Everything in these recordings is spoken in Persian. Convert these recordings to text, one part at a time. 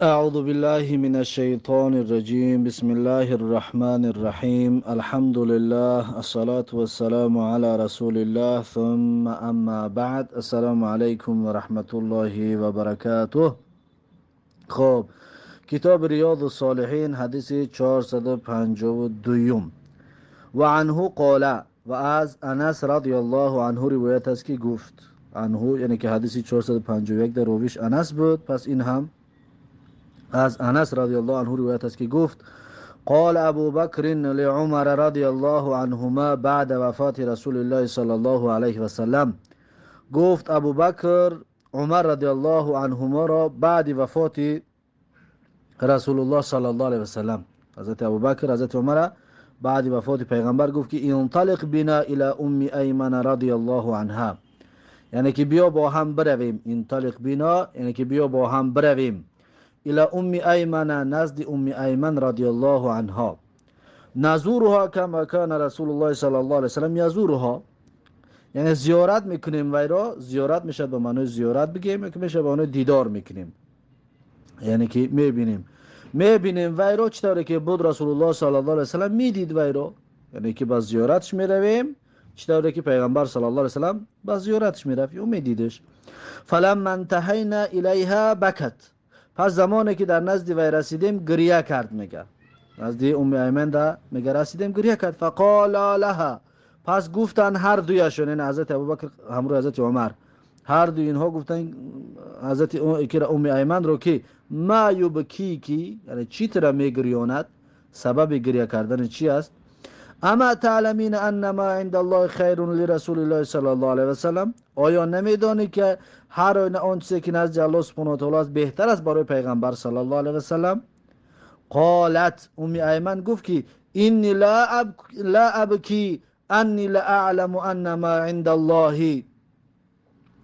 أعوذ بالله من الشيطان الرجيم بسم الله الرحمن الرحيم الحمد لله الصلاة والسلام على رسول الله ثم أما بعد السلام عليكم ورحمة الله وبركاته. خب، کتاب ریاض الصالحین حدیث 452 و عنه قال، و از انس رضی الله عنه روایت است که گفت. عنه یعنی که حدیث 451 در رویش انس بود، پس این هم از انس رضی الله عنه روایت است که گفت: قال ابو بکر لعمر رضی الله عنهما بعد وفات رسول الله صلی الله علیه و سلم. گفت ابو بکر عمر رضی الله عنهما را بعد وفات رسول الله صلی الله علیه و سلم، حضرت ابو بکر حضرت عمر بعد وفات پیغمبر گفت که انطلق بنا الى ام ایمن رضی الله عنها، یعنی که بیا با هم برویم. انطلق بنا یعنی که بیا با هم برویم الى ام ایمن، نزد ام ایمن رضی الله عنها. نزورها کما کان رسول الله صلی الله علیه و سلم یزورها، یعنی زیارت میکنیم وی را. زیارت میشه به معنی زیارت بگیم، که میشه به معنی دیدار میکنیم، یعنی که میبینیم وی را چطوری که بود رسول الله صلی الله علیه و سلم میدید وی را، یعنی که با زیارتش میرویم چطوری که پیغمبر صلی الله علیه و سلم با زیارتش میرفت و میدیدش. فلما انتهینا الیها بکت، پس زمانی که در نزد وی رسیدیم گریه کرد. میگه نزد ام ایمن دا میگه رسیدیم گریه کرد. فقال لها، پس گفتن هر دویشون، یعنی حضرت ابوبکر همراه حضرت عمر، هر دو اینها گفتن حضرت ام ایمن رو که ما یبکی، یعنی چی ترا میگریاند، سبب گریه کردن چی است؟ اما تعلمین ان ما عند الله خیر لرسول الله صلی الله علیه و سلم، آیا نمیدانی که هر آن چیزی که نزد الله سبحانه و تعالی است بهتر است برای پیغمبر صلی الله علیه و سلم؟ قالت ام ایمن گفت که اینی لا ابکی انی لا اعلم ان ما عند الله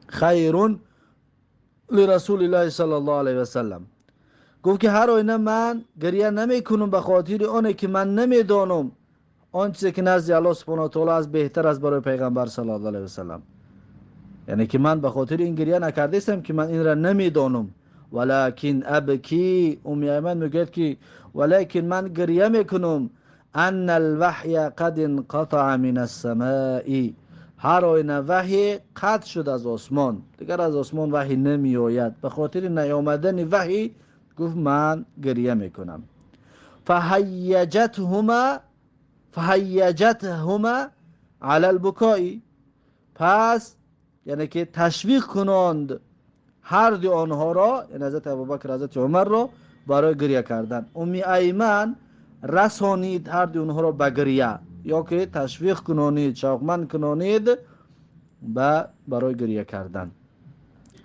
خیر لرسول الله صلی الله علیه و سلم. گفت که هر آینه من گریه نمی کنم به خاطر آنه که من نمیدانم آن چیزی که نزد الله سبحانه و تعالی از بهتر است برای پیغمبر صلی الله علیه و سلم، یعنی که من به خاطر این گریه نکرده استم که من این را نمیدانم. ولکن ابکی، ام ایمن میگه که ولکن من گریه میکنم ان الوحی قد انقطع من السماء، هر آینه وحی قطع شد از آسمان، دیگر از آسمان وحی نمی آید، به خاطر نیامدن وحی گفت من گریه میکنم. فهیجتهما علی البکاء، پس یعنی که تشویق کنند هر دو آنها را، یعنی حضرت ابوبکر حضرت عمر را برای گریه کردن. ام ایمن رسانید هر دو آنها را به گریه، یا که تشویق کنانید، شوقمند کنانید برای گریه کردن.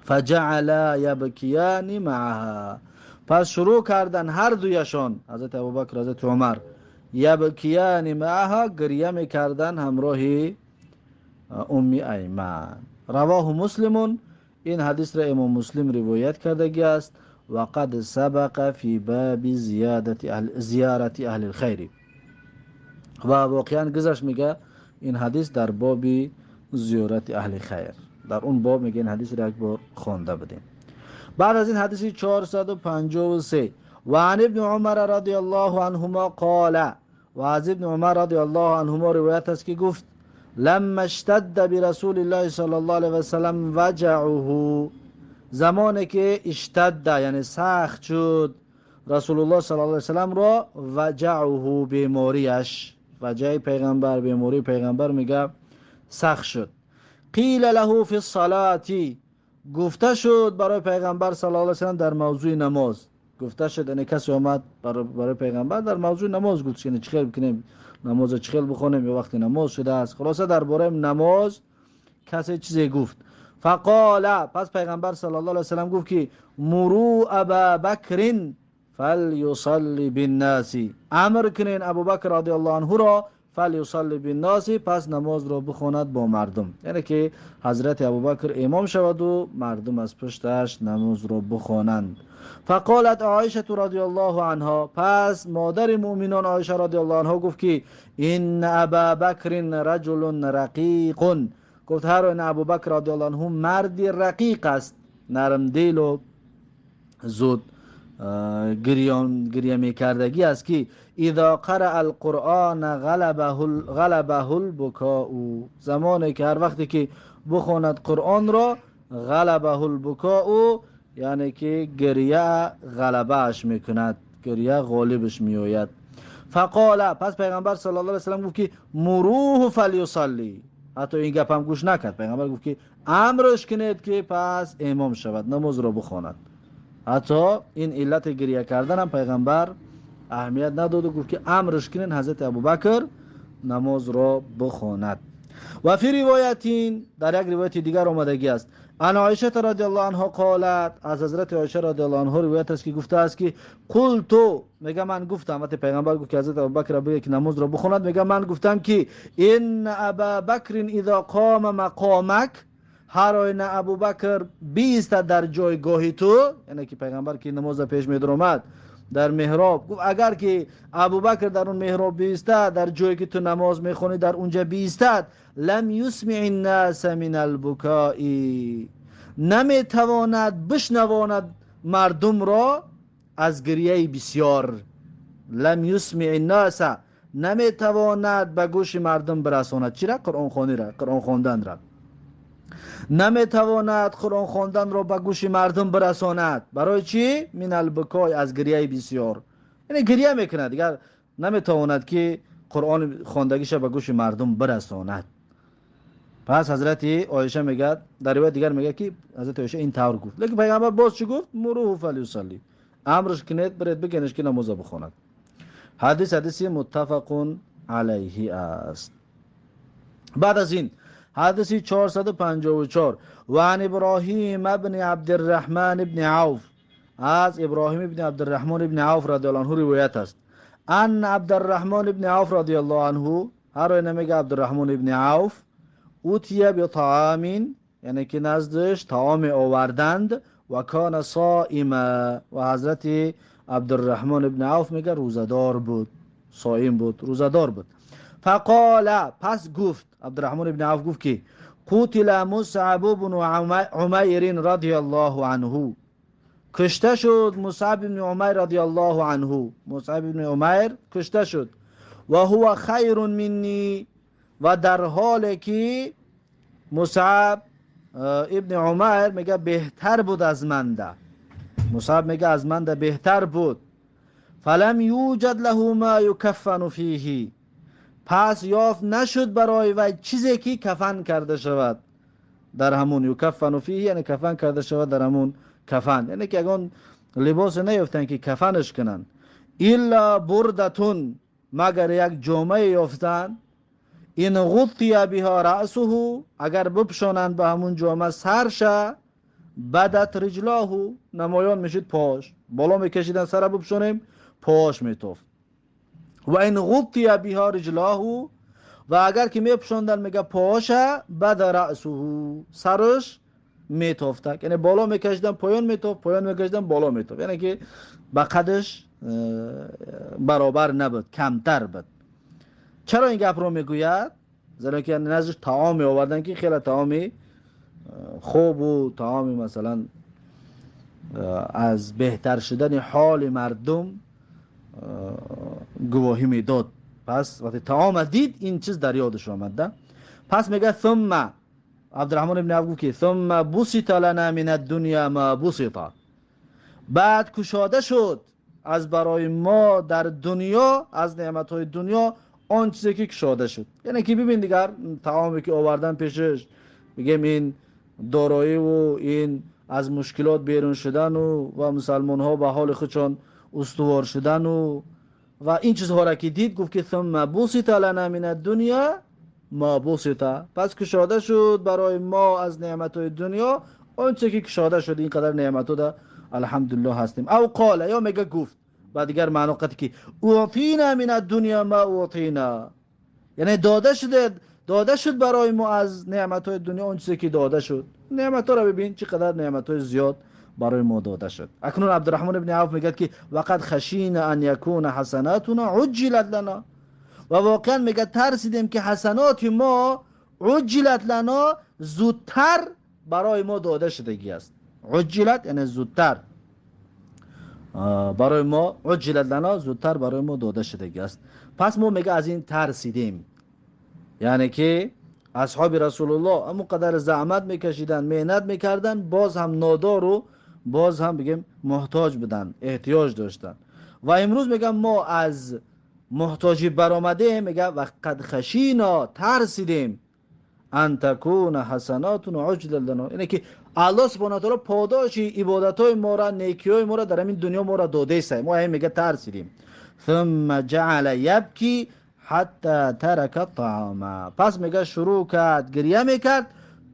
فجعل یبکیان معها، پس شروع کردن هر دویشان، حضرت ابوبکر حضرت عمر، یبکیان معها، گریه میکردن همراه ام ایمن. رواه مسلم، این حدیث را امام مسلم روایت کردگی است. و قد سبق فی باب زیارت اهل الخیر، و واقعا گذشت میگه این حدیث در باب زیارت اهل خیر، در اون باب میگه این حدیث را یک بار خوانده بدیم. بعد از این حدیث 453 و عن ابن عمر رضی الله عنهما قال، و از ابن عمر رضی الله عنهما روایت است که گفت: لما اشتد برسول الله صلی الله علیه و سلم وجعه، زمانی که اشتد یعنی سخت شد رسول الله صلی الله علیه و سلم را وجعه، بیماریش، وجع پیغمبر، بیماری پیغمبر میگه سخت شد. قیل له فی الصلاة، گفته شد برای پیغمبر صلی الله علیه و سلم در موضوع نماز. گفته شد یعنی کسی آمد برای پیغمبر در موضوع نماز گفت که چه خیل بکنیم، نماز چه خیل بخونیم، یا وقتی نماز شده است. خلاصه درباره نماز کسی چیزی گفت. فقال، پس پیغمبر صلی الله علیه و سلم گفت که مرو ابا بکر فلیصلی بالناس، امر کنین ابوبکر رضی الله عنه را فلیصلی بالناس، پس نماز را بخواند با مردم، یعنی که حضرت ابوبکر امام شود و مردم از پشتش نماز را بخوانند. فقالت عایشه رضی الله عنها، پس مادر مؤمنان عایشه رضی الله عنها گفت که این ابا بکر رجل رقیق، گفت هر این ابوبکر رضی الله عنه مردی رقیق است، نرم دل و زود گریه میکردگی است که اذا قرأ القرآن غلبه البکاء، زمانی که هر وقتی که بخواند قرآن را غلبه البکاء، یعنی که گریه غلبه اش میکند، گریه غالبش میآید. فقال، پس پیغمبر صلی الله علیه و سلم گفت که مروه فلیصلی، حتی این گپ هم گوش نکرد، پیغمبر گفت که امرش کنید که پس امام شود، نماز را بخواند. حتی این علت گریه کردن هم پیغمبر اهمیت نداد و گفت که امرش کنین حضرت ابوبکر نماز را بخواند. و فی روایتین، در یک روایت دیگر آمدگی است، ان عایشه رضی الله عنها قالت، از حضرت عایشه رضی الله عنها روایت است که گفته است که قلت، میگه من گفتم، وقتی پیغمبر گفت که حضرت ابوبکر بگه که نماز را بخواند، میگه من گفتم که ان ابابکر اذا قام مقامک، هر آینه ابوبکر بیسته در جایگاه تو، یعنی که پیغمبر که نماز پیش می‌درآمد در محراب، گفت اگر که ابوبکر در اون محراب بیسته، در جایی که تو نماز میخونی در اونجا بیستد، لم یسمع الناس من البکاء، نمیتواند بشنواند مردم را از گریه بسیار. لم یسمع الناس، نمیتواند به گوش مردم برساند. چرا؟ قرآن خوانی را، قرآن خواندن را نمیتواند قرآن خواندن را به گوش مردم برساند. برای چی؟ من البکای، از گریه بسیار، یعنی گریه میکند، دیگر نمیتواند که قرآن خواندگیش به گوش مردم برساند. پس حضرت عایشه میگه، در روایت دیگر میگه که حضرت عایشه این طور گفت، لیکن پیغمبر باز چی گفت؟ مروه فلیصلی، امرش کنید برید بگنش که نماز بخواند. حدیث متفق علیه است. بعد از این حدیث 454، و عن ابراهیم ابن عبد الرحمن ابن عوف، از ابراهیم ابن عبد الرحمن ابن عوف رضی الله عنه روایت است، ان عبد الرحمن ابن عوف رضی الله عنه، هر اینه میگه عبد الرحمن ابن عوف، اوتیه به طعام، یعنی که نزدش طعام آوردند، و کان صائما، و حضرت عبد الرحمن ابن عوف میگه روزدار بود، صائم بود، روزدار بود. فقال، پس گفت عبدالرحمن ابن عوف گفت که قتل مصعب بن عمیر رضی الله عنه، کشته شد مصعب بن عمیر رضی الله عنه، مصعب بن عمیر کشته شد، و هو خیر منی، و در حالی که مصعب ابن عمیر میگه بهتر بود از من ده، مصعب میگه از من ده بهتر بود. فلم یوجد له ما یکفن فیه، پس یافت نشد برای وی چیزی که کفن کرده شود در همون، یکفن فیه یعنی کفن کرده شود در همون کفن، یعنی که اگه لباس نیافتن که کفنش کنن، الا بردتون، مگر یک جامعه یافتن، این غطی بها رأسه، اگر بپشانند به همون جامعه سرش، بدت رجلاه، نمایان میشید پاش، بالا میکشیدن سر بپشانیم پاش میتوفت، و این غطی بها رجلاه، و اگر که میپشاندن میگه پاشه، بد رأسه، سرش میتوفت، یعنی بالا میکشیدن پایان میتوفت، پایان میکشیدن بالا میتوفت، یعنی که به قدش برابر نبود، کمتر بود. چرا این گپ رو میگوید؟ زیرا که نزدش طعام آوردن که خیلی طعام خوب و طعام مثلا از بهتر شدن حال مردم گواهی میداد. پس وقتی طعام دید این چیز در یادش آمده. پس میگه ثم، عبدالرحمن ابن عوف که ثم بسط لنا من الدنیا ما بسط، بعد کشاده شد از برای ما در دنیا، از نعمتهای دنیا آن چیزی که کشاده شد. یعنی که ببین دیگر طعامی که آوردن پیشش، میگم این دارایی و این از مشکلات بیرون شدن و مسلمان ها به حال خودشان استوار شدن و این چیزها را که دید، گفت که ثم بسط لنا من الدنیا ما بسط، پس کشاده شد برای ما از نعمتهای دنیا آن چیزی که کشاده شد. این قدر نعمتها ده الحمدلله هستیم. او قال، یا میگه گفت با دیگر معنی قد که اعطینا من الدنیا ما اعطینا، یعنی داده شد برای ما از نعمتهای دنیا اون چیزی که داده شد. نعمتها را ببین چقدر نعمتهای زیاد برای ما داده شد. اکنون عبدالرحمن ابن عوف میگه که وقد خشینا ان یکون حسناتنا عجلت لنا، و واقعا میگه ترسیدیم که حسنات ما عجلت لنا، زودتر برای ما داده شدگی است. عجلت یعنی زودتر، برای ما عجلت لنا، زودتر برای ما داده شده است. پس ما میگه از این ترسیدیم، یعنی که اصحاب رسول الله اما قدر زحمت میکشیدن، مهنت میکردن، باز هم نادار و باز هم بگیم محتاج بودن، احتیاج داشتن. و امروز میگم ما از محتاجی برآمده، میگه و قد خشینا، ترسیدیم ان تکون حسناتون عجل لنا، اینه که الله سبحانه و تعالی پاداش عبادت های ما را، نیکی های ما را در این دنیا ما را داده است. ما همین میگه ترسیدیم. ثم جعل یبکی حتی ترک الطعام، پس میگه شروع کرد گریه میکرد،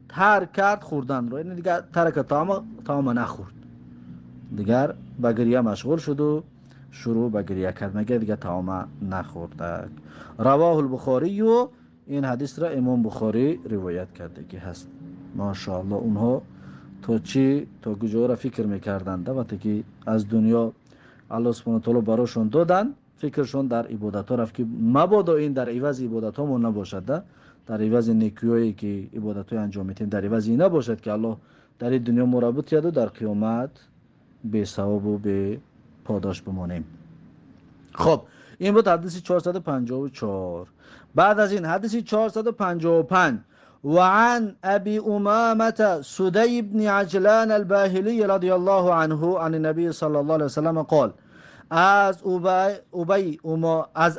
ترک کرد خوردن رو، یعنی دیگه ترک طعام نخورد، دیگر به گریه مشغول شد و شروع به گریه کرد، مگر دیگه طعام نخورد. رواه البخاری، و این حدیث را امام بخاری روایت کرده که هست. ماشاءالله اونها تا کجا را فکر میکردند وقتی که از دنیا الله سبحانه و تعالی براشون دادن، فکرشون در عبادت ها رفت که مبادا این در عوض عبادت ها نباشد، در عوض نیکیایی که عبادت های انجام میتیم در عوض این نباشد که الله در این دنیا مربوط کرده در قیامت به ثواب و به پاداش بمانیم. خب این بود حدیث 454. بعد از این حدیث 455: وعن ابي امامه سدي بن عجلان الباهلي رضي الله عنه عن النبي صلى الله عليه وسلم قال: از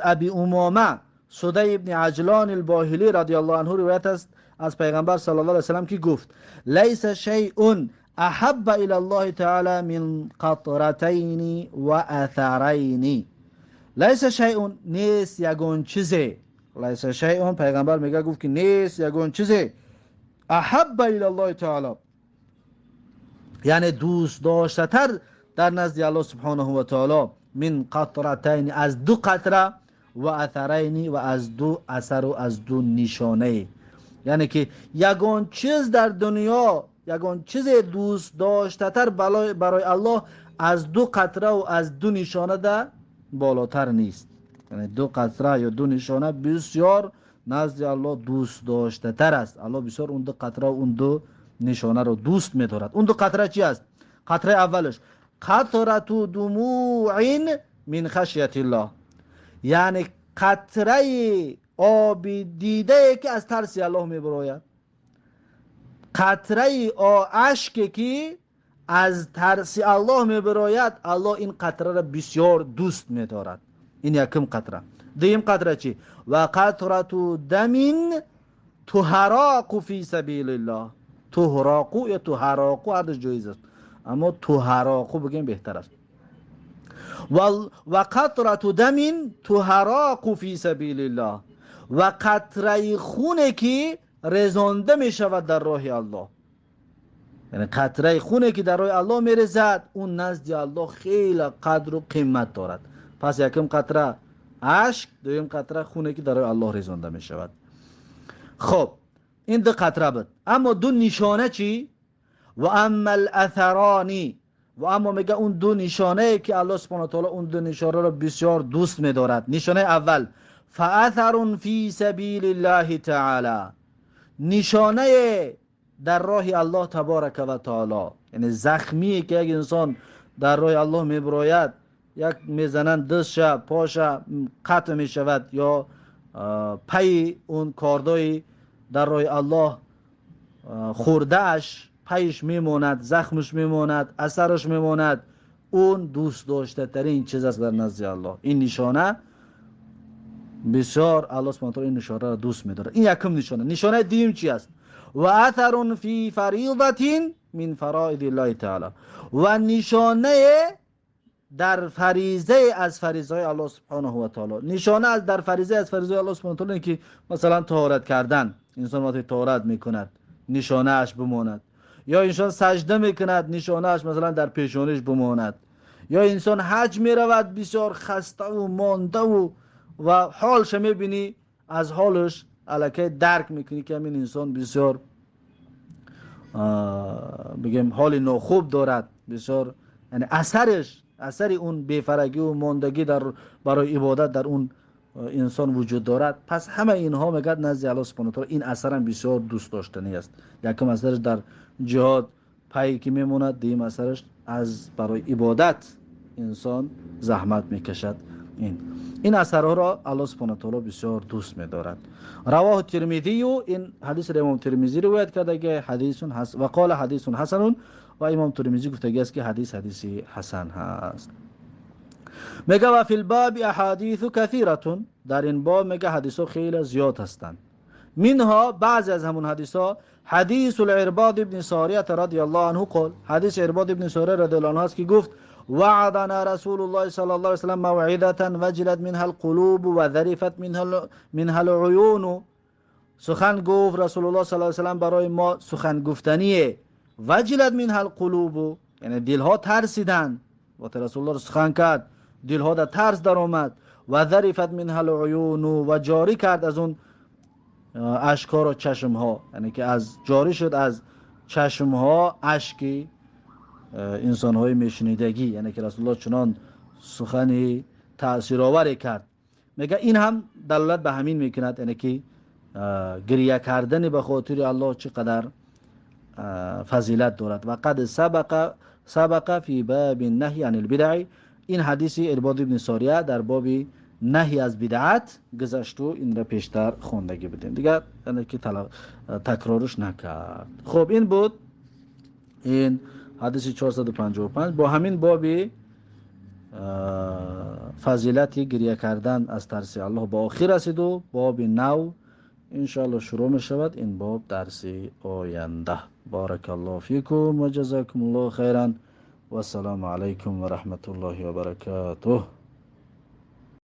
ابی امامه سدی بن عجلان الباهلی رضی الله عنه روایت است از پیغمبر صلی الله علیه وسلم که گفت: لیس شیء احب الى الله تعالی من قطرتین و اثرین. لیس شیء، نیست یگون چیزی، لیس شیء، پیغمبر میگه گفت که نیست یگون چیزی، احب الى الله تعالی، یعنی دوست داشته تر در نزد الله سبحانه و تعالی، من قطرتین، از دو قطره، و اثرین، و از دو اثر و از دو نشانه، یعنی که یگان چیز در دنیا، یگان چیز دوست داشته تر برای الله از دو قطره و از دو نشانه ده بالاتر نیست. یعنی دو قطره یا دو نشانه بسیار نزد الله دوست داشته تر است. الله بسیار اون دو قطره و اون دو نشانه رو دوست می‌دارد. اون دو قطره چی است؟ قطره اولش قطره دموع من خشیت الله، یعنی قطره آب دیده که از ترس الله میبراید، قطره اشکی که از ترس الله میبراید، الله این قطره را بسیار دوست می‌دارد. این یکم قطره. دویم قطره چی؟ و قطره دم تهراق فی سبیل الله. تهراق یا تهراق هر دو جایز است، اما تهراق بگیم بهتر است. و قطره دم تهراق فی سبیل الله، و قطره خونه که رزانده می شود در راه الله، یعنی قطره خونه که در راه الله می رزد، اون نزد الله خیلی قدر و قیمت دارد. پس یکم قطره اشک، دویم قطره خونه که در راه الله رزانده می شود. خب این دو قطره بود. اما دو نشانه چی؟ و اما الاثرانی، و اما میگه اون دو نشانه که الله سبحانه و تعالی اون دو نشانه را بسیار دوست می‌دارد. نشانه اول فاثر فی سبیل الله تعالی، نشانه در راه الله تبارک و تعالی، یعنی زخمی که یک انسان در راه الله میبراید، یک میزنن دستش پاش قطع میشود، یا پی اون کاردای در راه الله خوردهش پیش میماند، زخمش میماند، اثرش میماند، اون دوست داشته ترین چیز است در نزد الله. این نشانه بسیار الله سبحانه و تعالی این نشانه را دوست می‌دارد. این یکم نشانه. نشانه دوم چی است؟ و اثر فی فریضه من فرائض الله تعالی، و نشانه در فریضه از فریضه های الله سبحانه و تعالی. نشانه از در فریضه از فریضه الله سبحانه و تعالی که مثلا طهارت کردن، انسان وقتی طهارت میکند نشانه اش بماند، یا انسان سجده میکند نشانه اش مثلا در پیشانیش بماند، یا انسان حج میرود بسیار خسته و مانده و حالش میبینی، از حالش الکی درک میکنی که این انسان بسیار بگیم حال ناخوب دارد، بسیار یعنی اثر اون بیفرگی و ماندگی در برای عبادت در اون انسان وجود دارد. پس همه اینها میگد نزد الله سبحانه و تعالی این اثر هم بسیار دوست داشتنی است. یکم اثرش در جهاد پایی که میموند، دیم اثرش از برای عبادت انسان زحمت میکشد. این اثرها را الله سبحانه و تعالی بسیار دوست می‌دارد. رواه ترمذی، و این حدیث را امام ترمذی روایت کرده که حدیث حسن و قال حدیث حسن، و امام ترمذی گفته است که حدیث حسن هست. میگه و فی الباب احادیث کثیره، در این باب میگه حدیث خیلی زیاد هستند. منها بعض از همون حدیثا حدیث العرباض ابن ساریه رضی الله عنه قال، حدیث عرباض ابن ساریه رضی الله عنه است که گفت وعدنا رسول الله صلی الله علیه وسلم موعظه وجلت منها القلوب و ذرفت منها العیون. سخن گفت رسول الله صلی الله علیه وسلم برای ما سخن گفتنیه. وجلت منها القلوب یعنی دلها ترسیدن، وقتی رسول الله سخن کرد دلها در ترس در آمد. و ذرفت منها العیون و جاری کرد از اون اشکار و چشم ها، یعنی که از جاری شد از چشم ها اشکی انسان های میشنیدگی، یعنی که رسول الله چنان سخنی تأثیرآوری کرد. میگه این هم دلالت به همین میکند، یعنی که گریه کردن به خاطر الله چقدر فضیلت دارد. و قد سبق فی باب النهی عن البدع، این حدیث عرباض ابن ساریه در باب نهی از بدعت گذشت و این را پیشتر خوندگی بدیم دیگه، یعنی که تکرارش نکرد. خب این بود این حدیث 455 با همین باب فضیلت گریه کردن از ترس الله با آخر رسید و باب نو انشاءالله شروع می شود. این باب درس آینده. بارک الله فیکم و جزاکم الله خیرا و السلام علیکم و رحمت الله و برکاته.